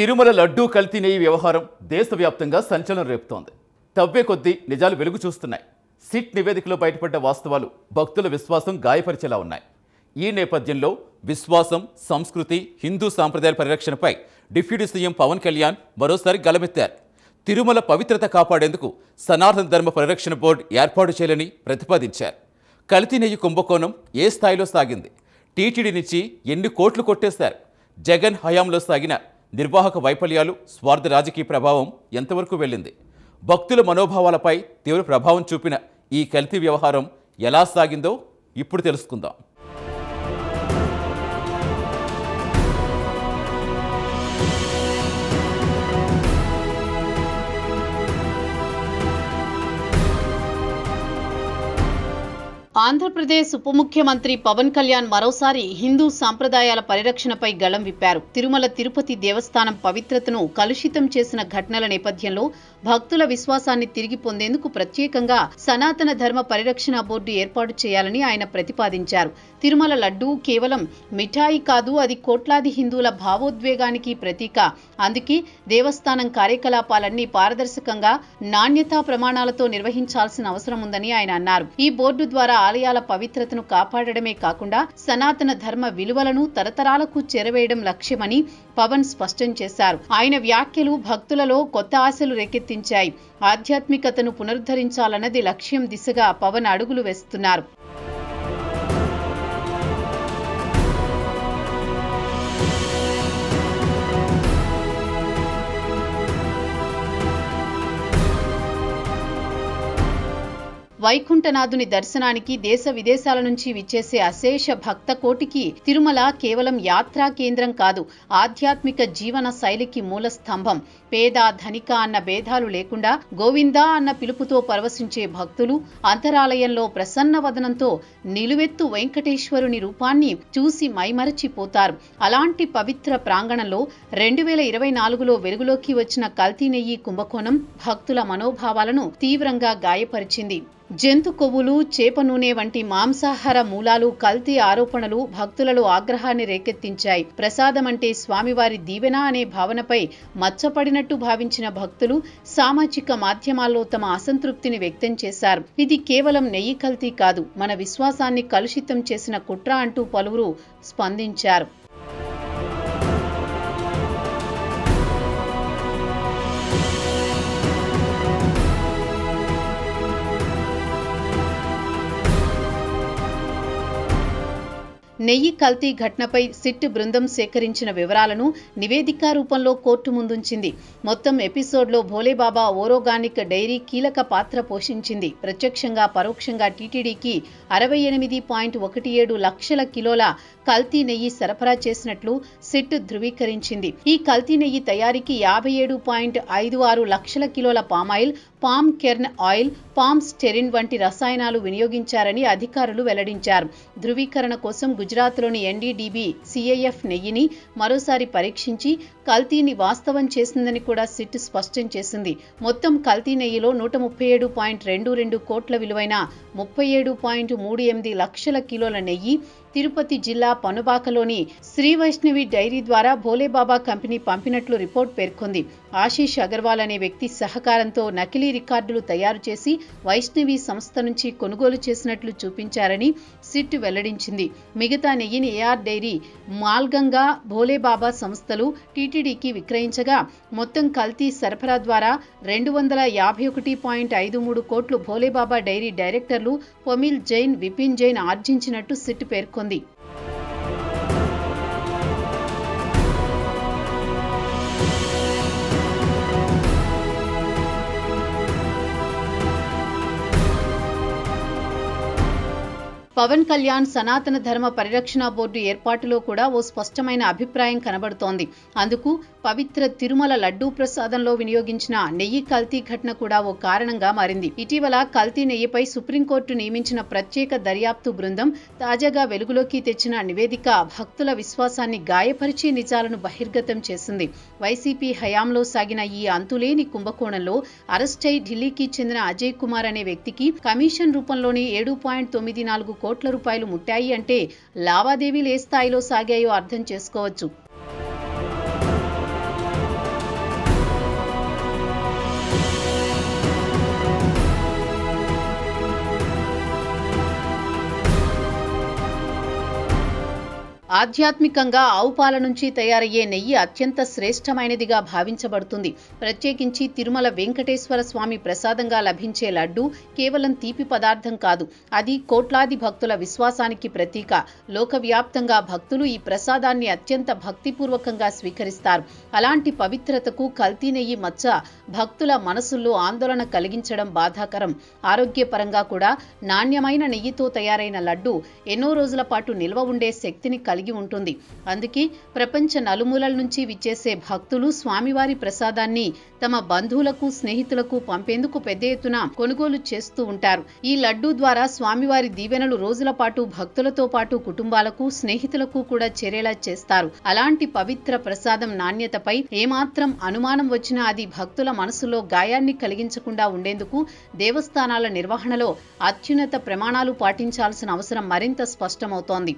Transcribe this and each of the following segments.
తిరుమల లడ్డూ కల్తీ నెయ్యి వ్యవహారం దేశవ్యాప్తంగా సంచలనం రేపుతోంది. తవ్వే కొద్దీ నిజాలు వెలుగు చూస్తున్నాయి. సిట్ నివేదికలో బయటపడ్డ వాస్తవాలు భక్తుల విశ్వాసం గాయపరిచేలా ఉన్నాయి. ఈ నేపథ్యంలో విశ్వాసం, సంస్కృతి, హిందూ సాంప్రదాయాల పరిరక్షణపై డిప్యూటీ సీఎం పవన్ కళ్యాణ్ మరోసారి గలమెత్తారు. తిరుమల పవిత్రత కాపాడేందుకు సనాతన ధర్మ పరిరక్షణ బోర్డు ఏర్పాటు చేయాలని ప్రతిపాదించారు. కల్తీ నెయ్యి కుంభకోణం ఏ స్థాయిలో సాగింది, టీటీడీ నుంచి ఎన్ని కోట్లు కొట్టేశారు, జగన్ హయాంలో సాగిన నిర్వాహక వైఫల్యాలు, స్వార్థ రాజకీయ ప్రభావం ఎంతవరకు వెళ్ళింది, భక్తుల మనోభావాలపై తీవ్ర ప్రభావం చూపిన ఈ కల్తీ వ్యవహారం ఎలా సాగిందో ఇప్పుడు తెలుసుకుందాం. ఆంధ్రప్రదేశ్ ఉప ముఖ్యమంత్రి పవన్ కళ్యాణ్ మరోసారి హిందూ సాంప్రదాయాల పరిరక్షణపై గళం విప్పారు. తిరుమల తిరుపతి దేవస్థానం పవిత్రతను కలుషితం చేసిన ఘటనల నేపథ్యంలో భక్తుల విశ్వాసాన్ని తిరిగి పొందేందుకు ప్రత్యేకంగా సనాతన ధర్మ పరిరక్షణ బోర్డు ఏర్పాటు చేయాలని ఆయన ప్రతిపాదించారు. తిరుమల లడ్డూ కేవలం మిఠాయి కాదు, అది కోట్లాది హిందువుల భావోద్వేగానికి ప్రతీక. అందుకే దేవస్థానం కార్యకలాపాలన్నీ పారదర్శకంగా, నాణ్యతా ప్రమాణాలతో నిర్వహించాల్సిన అవసరం ఉందని ఆయన అన్నారు. ఈ బోర్డు ద్వారా ఆలయాల పవిత్రతను కాపాడడమే కాకుండా సనాతన ధర్మ విలువలను తరతరాలకు చేరవేయడం లక్ష్యమని పవన్ స్పష్టం చేశారు. ఆయన వ్యాఖ్యలు భక్తులలో కొత్త ఆశలు రేకెత్తించాయి. ఆధ్యాత్మికతను పునరుద్ధరించాలన్నది లక్ష్యం దిశగా పవన్ అడుగులు వేస్తున్నారు. వైకుంఠనాథుని దర్శనానికి దేశ విదేశాల నుంచి విచ్చేసే అశేష భక్త కోటికి తిరుమల కేవలం యాత్రా కేంద్రం కాదు, ఆధ్యాత్మిక జీవన శైలికి మూల స్తంభం. పేద ధనిక అన్న భేదాలు లేకుండా గోవిందా అన్న పిలుపుతో పరవశించే భక్తులు అంతరాలయంలో ప్రసన్న వదనంతో నిలువెత్తు వెంకటేశ్వరుని రూపాన్ని చూసి మైమరచిపోతారు. అలాంటి పవిత్ర ప్రాంగణంలో 2024లో వెలుగులోకి వచ్చిన కల్తీ నెయ్యి కుంభకోణం భక్తుల మనోభావాలను తీవ్రంగా గాయపరిచింది. జంతు కొవ్వులు, చేప నూనె వంటి మాంసాహార మూలాలు, కల్తీ ఆరోపణలు భక్తులలో ఆగ్రహాన్ని రేకెత్తించాయి. ప్రసాదమంటే స్వామివారి దీవెన అనే భావనపై మచ్చపడినట్టు భావించిన భక్తులు సామాజిక మాధ్యమాల్లో తమ అసంతృప్తిని వ్యక్తం చేశారు. ఇది కేవలం నెయ్యి కల్తీ కాదు, మన విశ్వాసాన్ని కలుషితం చేసిన కుట్ర అంటూ పలువురు స్పందించారు. నెయ్యి కల్తీ ఘటనపై సిట్ బృందం సేకరించిన వివరాలను నివేదిక రూపంలో కోర్టు ముందుంచింది. మొత్తం ఎపిసోడ్లో భోలేబాబా ఓరోగానిక్ డైరీ కీలక పాత్ర పోషించింది. ప్రత్యక్షంగా పరోక్షంగా టీటీడీకి 68.17 లక్షల కిలోల కల్తీ నెయ్యి సరఫరా చేసినట్లు సిట్ ధృవీకరించింది. ఈ కల్తీ నెయ్యి తయారీకి 57.56 లక్షల కిలోల palm oil, palm kernel oil, palm stearin వంటి రసాయనాలు వినియోగించారని అధికారులు వెల్లడించారు. ధృవీకరణ కోసం గుజరాత్లోని ఎన్డీడీబీ సిఐఎఫ్ నెయ్యిని మరోసారి పరీక్షించి కల్తీని వాస్తవం చేసిందని కూడా సిట్ స్పష్టం చేసింది. మొత్తం కల్తీ నెయ్యిలో 137.22 కోట్ల విలువైన 37.38 లక్షల కిలోల నెయ్యి తిరుపతి జిల్లా పనుబాకలోని శ్రీ వైష్ణవి డైరీ ద్వారా భోలేబాబా కంపెనీ పంపినట్లు రిపోర్ట్ పేర్కొంది. ఆశీష్ అగర్వాల్ అనే వ్యక్తి సహకారంతో నకిలీ రికార్డులు తయారు చేసి వైష్ణవి సంస్థ నుంచి కొనుగోలు చేసినట్లు చూపించారని సిట్ వెల్లడించింది. మిగతా నెయ్యిని ఏఆర్ డైరీ, మాల్గంగా, భోలేబాబా సంస్థలు టీటీడీకి విక్రయించగా మొత్తం కల్తీ సరఫరా ద్వారా 251.53 కోట్లు భోలేబాబా డైరీ డైరెక్టర్లు పొమిల్ జైన్, విపిన్ జైన్ ఆర్జించినట్టు సిట్ పేర్కొంది. పవన్ కళ్యాణ్ సనాతన ధర్మ పరిరక్షణ బోర్డు ఏర్పాటులో కూడా ఓ స్పష్టమైన అభిప్రాయం కనబడుతోంది. అందుకు పవిత్ర తిరుమల లడ్డూ ప్రసాదంలో వినియోగించిన నెయ్యి కల్తీ ఘటన కూడా ఓ కారణంగా మారింది. ఇటీవల కల్తీ నెయ్యిపై సుప్రీంకోర్టు నియమించిన ప్రత్యేక దర్యాప్తు బృందం తాజాగా వెలుగులోకి తెచ్చిన నివేదిక భక్తుల విశ్వాసాన్ని గాయపరిచే నిజాలను బహిర్గతం చేసింది. వైసీపీ హయాంలో సాగిన ఈ అంతులేని కుంభకోణంలో అరెస్టై ఢిల్లీకి చెందిన అజయ్ కుమార్ అనే వ్యక్తికి కమిషన్ రూపంలోని 7.94 కోట్ల రూపాయలు ముట్టాయి అంటే లావాదేవీలు ఏ స్థాయిలో సాగాయో అర్థం చేసుకోవచ్చు. ఆధ్యాత్మికంగా ఆవు పాల నుంచి తయారయ్యే నెయ్యి అత్యంత శ్రేష్టమైనదిగా భావించబడుతుంది. ప్రత్యేకించి తిరుమల వెంకటేశ్వర స్వామి ప్రసాదంగా లభించే లడ్డు కేవలం తీపి పదార్థం కాదు, అది కోట్లాది భక్తుల విశ్వాసానికి ప్రతీక. లోకవ్యాప్తంగా భక్తులు ఈ ప్రసాదాన్ని అత్యంత భక్తిపూర్వకంగా స్వీకరిస్తారు. అలాంటి పవిత్రతకు కల్తీ నెయ్యి మచ్చ భక్తుల మనసుల్లో ఆందోళన కలిగించడం బాధాకరం. ఆరోగ్యపరంగా కూడా నాణ్యమైన నెయ్యితో తయారైన లడ్డు ఎన్నో రోజుల పాటు నిల్వ ఉండే శక్తిని కలిగి ఉంటుంది. అందుకే ప్రపంచ నలుమూలల నుంచి విచ్చేసే భక్తులు స్వామివారి ప్రసాదాన్ని తమ బంధువులకు, స్నేహితులకు పంపేందుకు పెద్ద ఎత్తున కొనుగోలు చేస్తూ ఉంటారు. ఈ లడ్డూ ద్వారా స్వామివారి దీవెనలు రోజుల పాటు భక్తులతో పాటు కుటుంబాలకు, స్నేహితులకు కూడా చేరేలా చేస్తారు. అలాంటి పవిత్ర ప్రసాదం నాణ్యతపై ఏమాత్రం అనుమానం వచ్చినా అది భక్తుల మనసులో గాయాన్ని కలిగించకుండా ఉండేందుకు దేవస్థానాల నిర్వహణలో అత్యున్నత ప్రమాణాలు పాటించాల్సిన అవసరం మరింత స్పష్టమవుతోంది.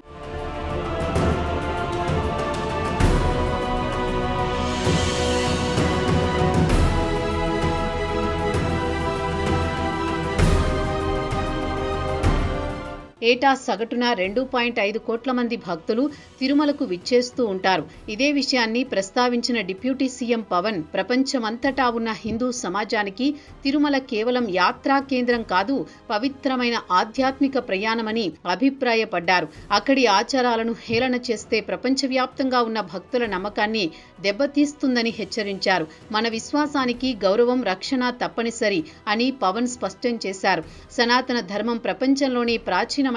ఏటా సగటున 2.5 కోట్ల మంది భక్తులు తిరుమలకు విచ్చేస్తూ ఉంటారు. ఇదే విషయాన్ని ప్రస్తావించిన డిప్యూటీ సీఎం పవన్ ప్రపంచమంతటా ఉన్న హిందూ సమాజానికి తిరుమల కేవలం యాత్రా కేంద్రం కాదు, పవిత్రమైన ఆధ్యాత్మిక ప్రయాణమని అభిప్రాయపడ్డారు. అక్కడి ఆచారాలను హేళన చేస్తే ప్రపంచవ్యాప్తంగా ఉన్న భక్తుల నమ్మకాన్ని దెబ్బతీస్తుందని హెచ్చరించారు. మన విశ్వాసానికి గౌరవం, రక్షణ తప్పనిసరి అని పవన్ స్పష్టం చేశారు. సనాతన ధర్మం ప్రపంచంలోనే ప్రాచీనమైనదిగా,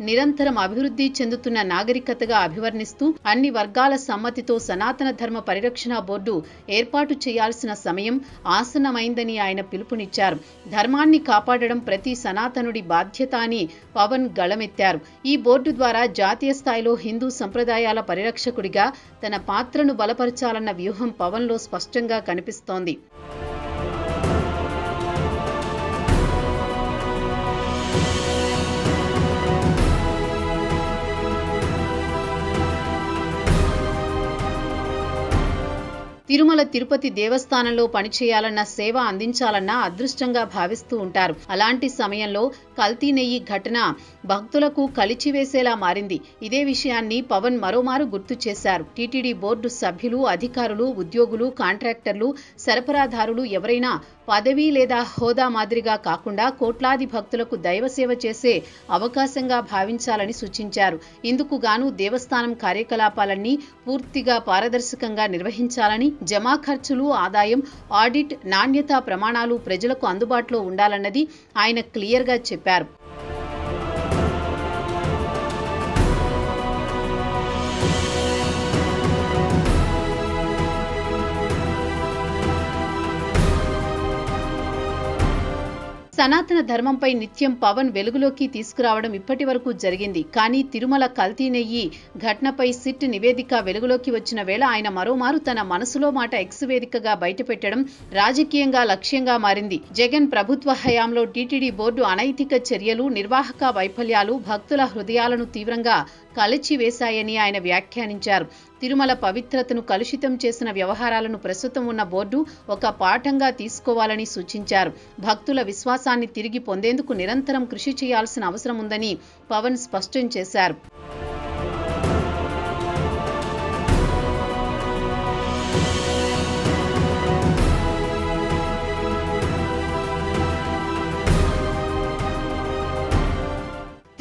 నిరంతరం అభివృద్ధి చెందుతున్న నాగరికతగా అభివర్ణిస్తూ అన్ని వర్గాల సమ్మతితో సనాతన ధర్మ పరిరక్షణ బోర్డు ఏర్పాటు చేయాల్సిన సమయం ఆసన్నమైందని ఆయన పిలుపునిచ్చారు. ధర్మాన్ని కాపాడడం ప్రతి సనాతనుడి బాధ్యత అని పవన్ గళమెత్తారు. ఈ బోర్డు ద్వారా జాతీయ స్థాయిలో హిందూ సంప్రదాయాల పరిరక్షకుడిగా తన పాత్రను బలపరచాలన్న వ్యూహం పవన్లో స్పష్టంగా కనిపిస్తోంది. తిరుమల తిరుపతి దేవస్థానంలో పనిచేయాలన్న, సేవ అందించాలన్న అదృష్టంగా భావిస్తూ ఉంటారు. అలాంటి సమయంలో కల్తీ నెయ్యి ఘటన భక్తులకు కలిచివేసేలా మారింది. ఇదే విషయాన్ని పవన్ మరోమారు గుర్తు చేశారు. టీటీడీ బోర్డు సభ్యులు, అధికారులు, ఉద్యోగులు, కాంట్రాక్టర్లు, సరఫరాదారులు ఎవరైనా పదవి లేదా హోదా మాదిరిగా కాకుండా కోట్లాది భక్తులకు దైవసేవ చేసే అవకాశంగా భావించాలని సూచించారు. ఇందుకు గాను దేవస్థానం కార్యకలాపాలన్నీ పూర్తిగా పారదర్శకంగా నిర్వహించాలని, జమా ఖర్చులు, ఆదాయం, ఆడిట్, నాణ్యతా ప్రమాణాలు ప్రజలకు అందుబాటులో ఉండాలన్నది ఆయన క్లియర్గా చెప్పారు. సనాతన ధర్మంపై నిత్యం పవన్ వెలుగులోకి తీసుకురావడం ఇప్పటి వరకు జరిగింది. కానీ తిరుమల కల్తీ నెయ్యి ఘటనపై సిట్ నివేదిక వెలుగులోకి వచ్చిన వేళ ఆయన మరోమారు తన మనసులో మాట ఎక్స్ వేదికగా బయటపెట్టడం రాజకీయంగా లక్ష్యంగా మారింది. జగన్ ప్రభుత్వ హయాంలో టీటీడీ బోర్డు అనైతిక చర్యలు, నిర్వాహక వైఫల్యాలు భక్తుల హృదయాలను తీవ్రంగా కలిచివేశాయని ఆయన వ్యాఖ్యానించారు. తిరుమల పవిత్రతను కలుషితం చేసిన వ్యవహారాలను ప్రస్తుతం ఉన్న బోర్డు ఒక పాఠంగా తీసుకోవాలని సూచించారు. భక్తుల విశ్వాసాన్ని తిరిగి పొందేందుకు నిరంతరం కృషి చేయాల్సిన అవసరం ఉందని పవన్ స్పష్టం చేశారు.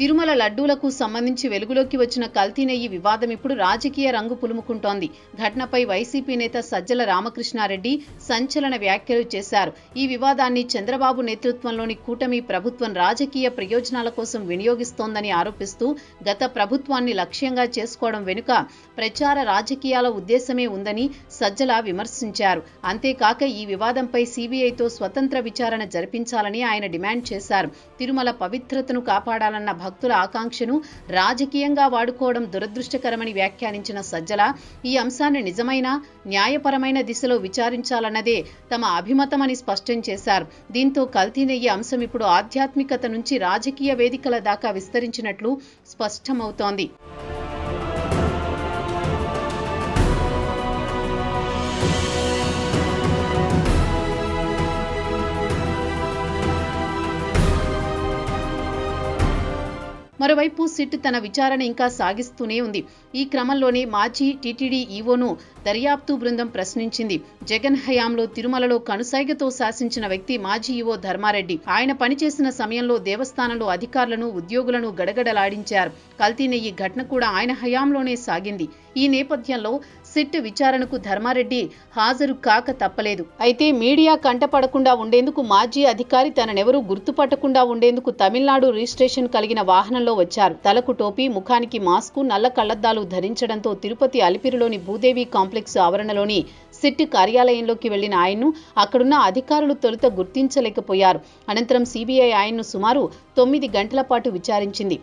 తిరుమల లడ్డూలకు సంబంధించి వెలుగులోకి వచ్చిన కల్తీ నెయ్యి వివాదం ఇప్పుడు రాజకీయ రంగు పులుముకుంటోంది. ఘటనపై వైసీపీ నేత సజ్జల రామకృష్ణారెడ్డి సంచలన వ్యాఖ్యలు చేశారు. ఈ వివాదాన్ని చంద్రబాబు నేతృత్వంలోని కూటమి ప్రభుత్వం రాజకీయ ప్రయోజనాల కోసం వినియోగిస్తోందని ఆరోపిస్తూ గత ప్రభుత్వాన్ని లక్ష్యంగా చేసుకోవడం వెనుక ప్రచార రాజకీయాల ఉద్దేశమే ఉందని సజ్జల విమర్శించారు. అంతేకాక ఈ వివాదంపై సీబీఐతో స్వతంత్ర విచారణ జరిపించాలని ఆయన డిమాండ్ చేశారు. తిరుమల పవిత్రతను కాపాడాలన్న భక్తుల ఆకాంక్షను రాజకీయంగా వాడుకోవడం దురదృష్టకరమని వ్యాఖ్యానించిన సజ్జల ఈ అంశాన్ని నిజమైన, న్యాయపరమైన దిశలో విచారించాలన్నదే తమ అభిమతమని స్పష్టం చేశారు. దీంతో కల్తీ నెయ్యి అంశం ఇప్పుడు ఆధ్యాత్మికత నుంచి రాజకీయ వేదికల దాకా విస్తరించినట్లు స్పష్టమవుతోంది. మరోవైపు సిట్ తన విచారణ ఇంకా సాగిస్తూనే ఉంది. ఈ క్రమంలోనే మాజీ టీటీడీ ఈవోను దర్యాప్తు బృందం ప్రశ్నించింది. జగన్ హయాంలో తిరుమలలో కనుసైగతో శాసించిన వ్యక్తి మాజీ ఈవో ధర్మారెడ్డి. ఆయన పనిచేసిన సమయంలో దేవస్థానంలో అధికారులను, ఉద్యోగులను గడగడలాడించారు. కల్తీ నెయ్యి ఘటన కూడా ఆయన హయాంలోనే సాగింది. ఈ నేపథ్యంలో సిట్ విచారణకు ధర్మారెడ్డి హాజరు కాక తప్పలేదు. అయితే మీడియా కంటపడకుండా ఉండేందుకు మాజీ అధికారి తననెవరూ గుర్తుపట్టకుండా ఉండేందుకు తమిళనాడు రిజిస్ట్రేషన్ కలిగిన వాహనంలో వచ్చారు. తలకు టోపీ, ముఖానికి మాస్కు, నల్ల కళ్లద్దాలు ధరించడంతో తిరుపతి అలిపిరిలోని భూదేవి కాంప్లెక్స్ ఆవరణలోని సిట్ కార్యాలయంలోకి వెళ్లిన ఆయన్ను అక్కడున్న అధికారులు తొలుత గుర్తించలేకపోయారు. అనంతరం సిబిఐ ఆయన్ను సుమారు 9 గంటల పాటు విచారించింది.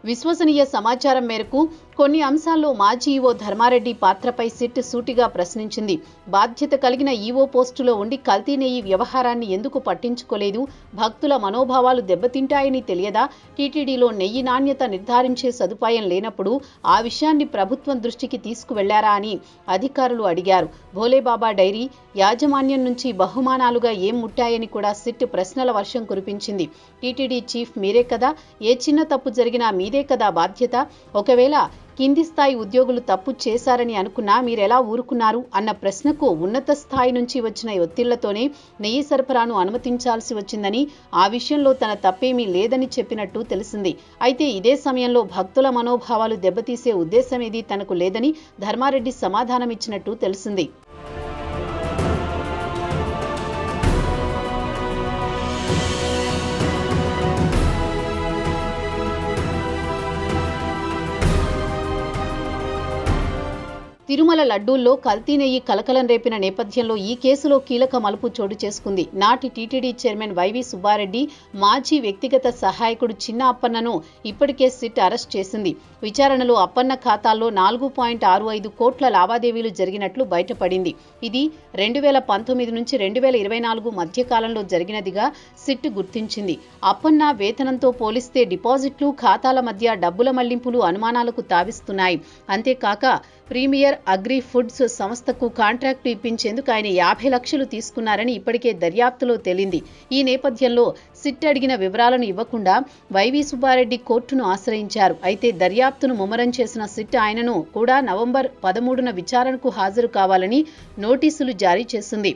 విశ్వసనీయ సమాచారం మేరకు కొన్ని అంశాల్లో మాజీ ఈవో ధర్మారెడ్డి పాత్రపై సిట్ సూటిగా ప్రశ్నించింది. బాధ్యత కలిగిన ఈవో పోస్టులో ఉండి కల్తీ నెయ్యి వ్యవహారాన్ని ఎందుకు పట్టించుకోలేదు? భక్తుల మనోభావాలు దెబ్బతింటాయని తెలియదా? టీటీడీలో నెయ్యి నాణ్యత నిర్ధారించే సదుపాయం లేనప్పుడు ఆ విషయాన్ని ప్రభుత్వం దృష్టికి తీసుకువెళ్లారా అని అధికారులు అడిగారు. భోలేబాబా డైరీ యాజమాన్యం నుంచి బహుమానాలుగా ఏం ముట్టాయని కూడా సిట్ ప్రశ్నల వర్షం కురిపించింది. టీటీడీ చీఫ్ మీరే కదా, ఏ చిన్న తప్పు జరిగినా మీదే కదా బాధ్యత? ఒకవేళ కింది స్థాయి ఉద్యోగులు తప్పు చేశారని అనుకున్నా మీరెలా ఊరుకున్నారు అన్న ప్రశ్నకు ఉన్నత స్థాయి నుంచి వచ్చిన ఒత్తిళ్లతోనే నెయ్యి సరఫరాను అనుమతించాల్సి వచ్చిందని, ఆ విషయంలో తన తప్పేమీ లేదని చెప్పినట్టు తెలిసింది. అయితే ఇదే సమయంలో భక్తుల మనోభావాలు దెబ్బతీసే ఉద్దేశమేదీ తనకు లేదని ధర్మారెడ్డి సమాధానమిచ్చినట్టు తెలిసింది. తిరుమల లడ్డూల్లో కల్తీ నెయ్యి కలకలం రేపిన నేపథ్యంలో ఈ కేసులో కీలక మలుపు చోటు చేసుకుంది. నాటి టీటీడీ చైర్మన్ వైవి సుబ్బారెడ్డి మాజీ వ్యక్తిగత సహాయకుడు చిన్న అప్పన్నను ఇప్పటికే సిట్ అరెస్ట్ చేసింది. విచారణలో అప్పన్న ఖాతాల్లో 4.65 కోట్ల లావాదేవీలు జరిగినట్లు బయటపడింది. ఇది 2019 నుంచి 2024 మధ్య కాలంలో జరిగినదిగా సిట్ గుర్తించింది. అప్పన్న వేతనంతో పోలిస్తే డిపాజిట్లు, ఖాతాల మధ్య డబ్బుల మళ్లింపులు అనుమానాలకు తావిస్తున్నాయి. అంతేకాక ప్రీమియర్ అగ్రి ఫుడ్స్ సంస్థకు కాంట్రాక్టు ఇప్పించేందుకు ఆయన 50 లక్షలు తీసుకున్నారని ఇప్పటికే దర్యాప్తులో తేలింది. ఈ నేపథ్యంలో సిట్ అడిగిన వివరాలను ఇవ్వకుండా వైవి సుబ్బారెడ్డి కోర్టును ఆశ్రయించారు. అయితే దర్యాప్తును ముమ్మరం చేసిన సిట్ ఆయనను కూడా నవంబర్ 13న విచారణకు హాజరు కావాలని నోటీసులు జారీ చేసింది.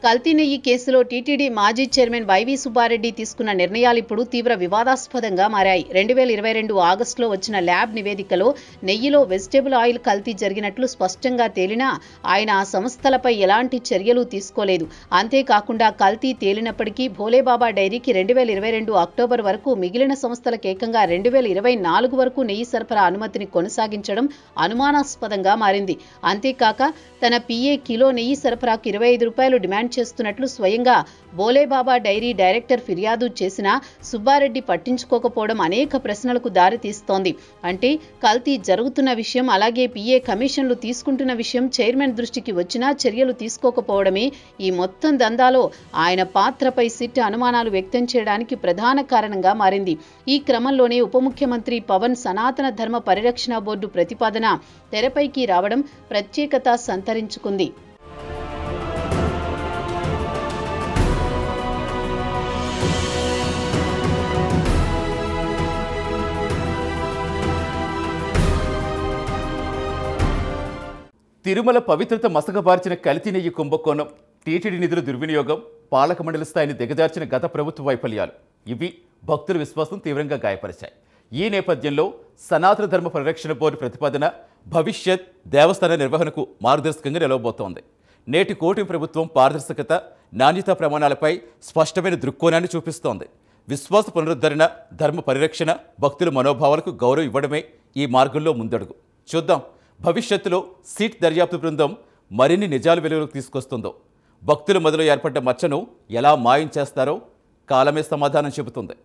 కల్తీ నెయ్యి కేసులో టీటీడీ మాజీ చైర్మన్ వైవి సుబ్బారెడ్డి తీసుకున్న నిర్ణయాలు ఇప్పుడు తీవ్ర వివాదాస్పదంగా మారాయి. 2022 ఆగస్టులో వచ్చిన ల్యాబ్ నివేదికలో నెయ్యిలో వెజిటేబుల్ ఆయిల్ కల్తీ జరిగినట్లు స్పష్టంగా తేలినా ఆయన ఆ సంస్థలపై ఎలాంటి చర్యలు తీసుకోలేదు. అంతేకాకుండా కల్తీ తేలినప్పటికీ భోలేబాబా డైరీకి 2022 అక్టోబర్ వరకు, మిగిలిన సంస్థలకు ఏకంగా 2024 వరకు నెయ్యి సరఫరా అనుమతిని కొనసాగించడం అనుమానాస్పదంగా మారింది. అంతేకాక తన పిఏ కిలో నెయ్యి సరఫరాకు 25 రూపాయలు డిమాండ్ చేస్తున్నట్లు స్వయంగా భోలేబాబా డైరీ డైరెక్టర్ ఫిర్యాదు చేసినా సుబ్బారెడ్డి పట్టించుకోకపోవడం అనేక ప్రశ్నలకు దారితీస్తోంది. అంటే కల్తీ జరుగుతున్న విషయం, అలాగే పిఏ కమిషన్లు తీసుకుంటున్న విషయం చైర్మన్ దృష్టికి వచ్చినా చర్యలు తీసుకోకపోవడమే ఈ మొత్తం దందాలో ఆయన పాత్రపై సిట్ అనుమానాలు వ్యక్తం చేయడానికి ప్రధాన కారణంగా మారింది. ఈ క్రమంలోనే ఉప ముఖ్యమంత్రి పవన్ సనాతన ధర్మ పరిరక్షణ బోర్డు ప్రతిపాదన తెరపైకి రావడం ప్రత్యేకత సంతరించుకుంది. తిరుమల పవిత్రత మసకబార్చిన కల్తీ నెయ్యి కుంభకోణం, టీటీడీ నిధుల దుర్వినియోగం, పాలక మండలి స్థాయిని దిగజార్చిన గత ప్రభుత్వ వైఫల్యాలు ఇవి భక్తుల విశ్వాసం తీవ్రంగా గాయపరిచాయి. ఈ నేపథ్యంలో సనాతన ధర్మ పరిరక్షణ బోర్డు ప్రతిపాదన భవిష్యత్ దేవస్థాన నిర్వహణకు మార్గదర్శకంగా నిలవబోతోంది. నేటి కూటమి ప్రభుత్వం పారదర్శకత, నాణ్యతా ప్రమాణాలపై స్పష్టమైన దృక్కోణాన్ని చూపిస్తోంది. విశ్వాస పునరుద్ధరణ, ధర్మ పరిరక్షణ, భక్తుల మనోభావాలకు గౌరవం ఇవ్వడమే ఈ మార్గంలో ముందడుగు. చూద్దాం భవిష్యత్తులో సిట్ దర్యాప్తు బృందం మరిన్ని నిజాలు వెలుగులోకి తీసుకొస్తుందో, భక్తుల మొదలు ఏర్పడ్డ మచ్చను ఎలా మాయం చేస్తారో కాలమే సమాధానం చెబుతుంది.